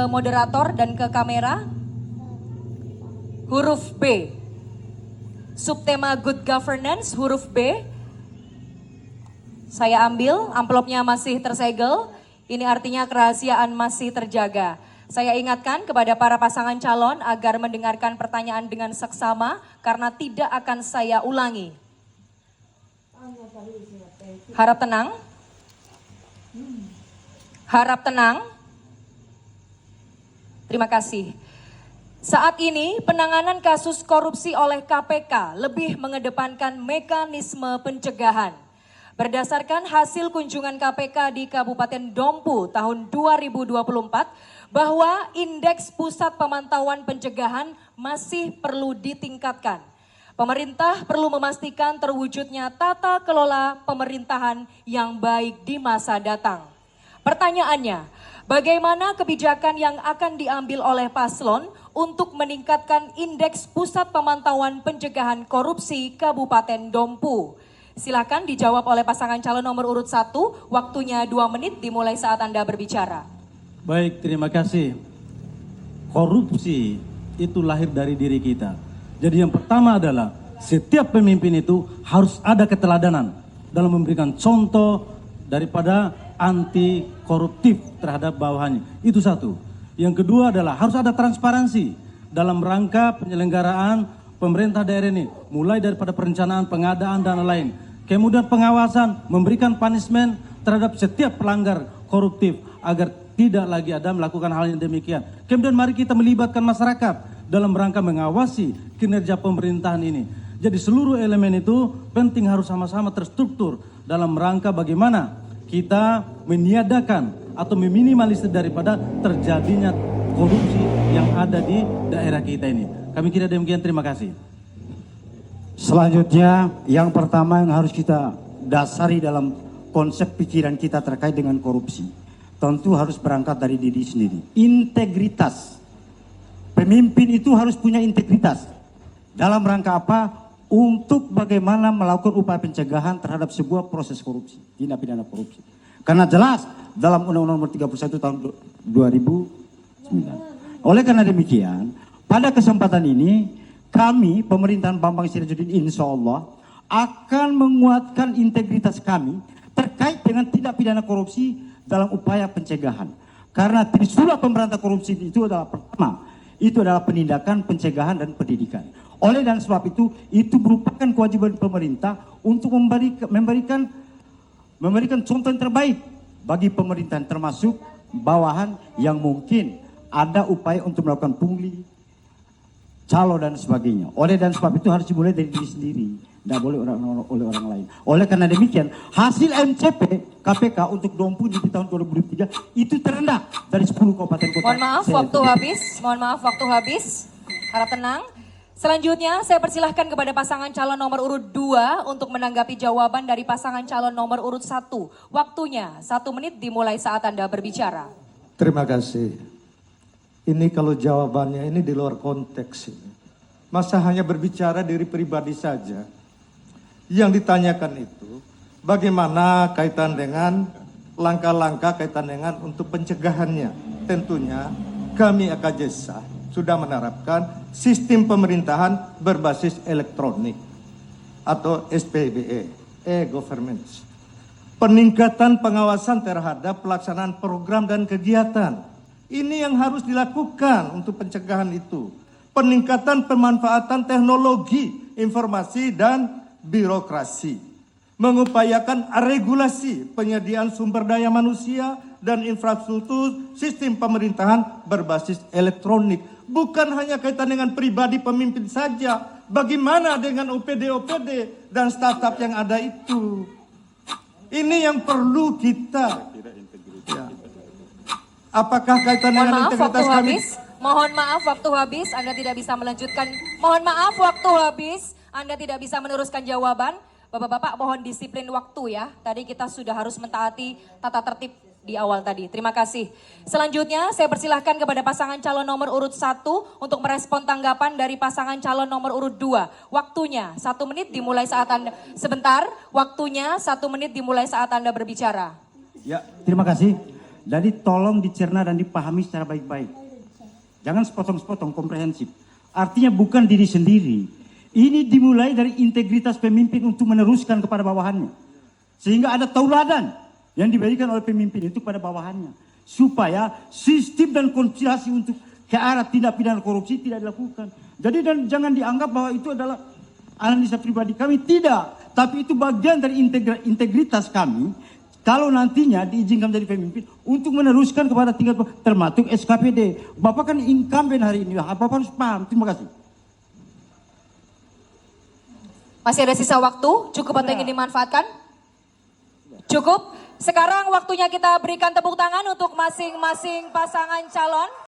Moderator dan ke kamera. Huruf B. Subtema Good Governance, huruf B. Saya ambil, amplopnya masih tersegel. Ini artinya kerahasiaan masih terjaga. Saya ingatkan kepada para pasangan calon agar mendengarkan pertanyaan dengan seksama karena tidak akan saya ulangi. Harap tenang. Harap tenang. Terima kasih. Saat ini penanganan kasus korupsi oleh KPK lebih mengedepankan mekanisme pencegahan. Berdasarkan hasil kunjungan KPK di Kabupaten Dompu tahun 2024, bahwa indeks pusat pemantauan pencegahan masih perlu ditingkatkan. Pemerintah perlu memastikan terwujudnya tata kelola pemerintahan yang baik di masa datang. Pertanyaannya, bagaimana kebijakan yang akan diambil oleh paslon untuk meningkatkan indeks pusat pemantauan pencegahan korupsi Kabupaten Dompu? Silakan dijawab oleh pasangan calon nomor urut 1, waktunya 2 menit dimulai saat Anda berbicara. Baik, terima kasih. Korupsi itu lahir dari diri kita. Jadi yang pertama adalah setiap pemimpin itu harus ada keteladanan dalam memberikan contoh daripada anti koruptif terhadap bawahannya. Itu satu. Yang kedua adalah harus ada transparansi dalam rangka penyelenggaraan pemerintah daerah ini. Mulai daripada perencanaan, pengadaan, dan lain-lain. Kemudian pengawasan, memberikan punishment terhadap setiap pelanggar koruptif agar tidak lagi ada melakukan hal yang demikian. Kemudian mari kita melibatkan masyarakat dalam rangka mengawasi kinerja pemerintahan ini. Jadi seluruh elemen itu penting harus sama-sama terstruktur dalam rangka bagaimana kita meniadakan atau meminimalisir daripada terjadinya korupsi yang ada di daerah kita ini. Kami kira demikian, terima kasih. Selanjutnya, yang pertama yang harus kita dasari dalam konsep pikiran kita terkait dengan korupsi, tentu harus berangkat dari diri sendiri. Integritas. Pemimpin itu harus punya integritas. Dalam rangka apa? Untuk bagaimana melakukan upaya pencegahan terhadap sebuah proses korupsi, tindak pidana korupsi. Karena jelas dalam Undang-Undang Nomor 31 tahun 2009. Oleh karena demikian, pada kesempatan ini kami pemerintahan Bambang Sirajudin insya Allah akan menguatkan integritas kami terkait dengan tindak pidana korupsi dalam upaya pencegahan. Karena trisula pemberantasan korupsi itu adalah pertama, itu adalah penindakan, pencegahan, dan pendidikan. Oleh dan sebab itu merupakan kewajiban pemerintah untuk memberikan contoh yang terbaik bagi pemerintahan, termasuk bawahan yang mungkin ada upaya untuk melakukan pungli, calo, dan sebagainya. Oleh dan sebab itu harus dimulai dari diri sendiri, tidak boleh oleh orang lain. Oleh karena demikian, hasil MCP KPK untuk Dompu di tahun 2023 itu terendah dari 10 kabupaten kota. Mohon maaf, waktu habis. Mohon maaf, waktu habis. Harap tenang. Selanjutnya saya persilahkan kepada pasangan calon nomor urut 2 untuk menanggapi jawaban dari pasangan calon nomor urut 1. Waktunya 1 menit dimulai saat Anda berbicara. Terima kasih. Ini kalau jawabannya ini di luar konteks. Masa hanya berbicara diri pribadi saja. Yang ditanyakan itu bagaimana kaitan dengan langkah-langkah kaitan dengan untuk pencegahannya. Tentunya kami AKJSA sudah menerapkan sistem pemerintahan berbasis elektronik atau SPBE, e-government. Peningkatan pengawasan terhadap pelaksanaan program dan kegiatan. Ini yang harus dilakukan untuk pencegahan itu. Peningkatan pemanfaatan teknologi, informasi, dan birokrasi. Mengupayakan regulasi penyediaan sumber daya manusia dan infrastruktur sistem pemerintahan berbasis elektronik. Bukan hanya kaitan dengan pribadi pemimpin saja. Bagaimana dengan OPD-OPD dan startup yang ada itu? Ini yang perlu kita. Ya. Apakah kaitan dengan integritas kami? Mohon maaf, waktu habis. Anda tidak bisa melanjutkan. Mohon maaf, waktu habis. Anda tidak bisa meneruskan jawaban. Bapak-bapak mohon disiplin waktu ya. Tadi kita sudah harus mentaati tata tertib di awal tadi. Terima kasih. Selanjutnya saya persilahkan kepada pasangan calon nomor urut 1 untuk merespon tanggapan dari pasangan calon nomor urut 2. Waktunya 1 menit dimulai saat Anda, sebentar, waktunya 1 menit dimulai saat Anda berbicara. Ya, terima kasih. Jadi tolong dicerna dan dipahami secara baik-baik. Jangan sepotong-sepotong, komprehensif. Artinya bukan diri sendiri. Ini dimulai dari integritas pemimpin untuk meneruskan kepada bawahannya. Sehingga ada tauladan yang diberikan oleh pemimpin itu pada bawahannya. Supaya sistem dan konspirasi untuk ke arah tindak pidana korupsi tidak dilakukan. Jadi dan jangan dianggap bahwa itu adalah analisa pribadi kami, tidak. Tapi itu bagian dari integritas kami. Kalau nantinya diizinkan menjadi pemimpin untuk meneruskan kepada tingkat termasuk SKPD. Bapak kan incumbent hari ini, Bapak harus paham. Terima kasih. Masih ada sisa waktu, cukup atau ingin dimanfaatkan? Cukup. Sekarang waktunya kita berikan tepuk tangan untuk masing-masing pasangan calon.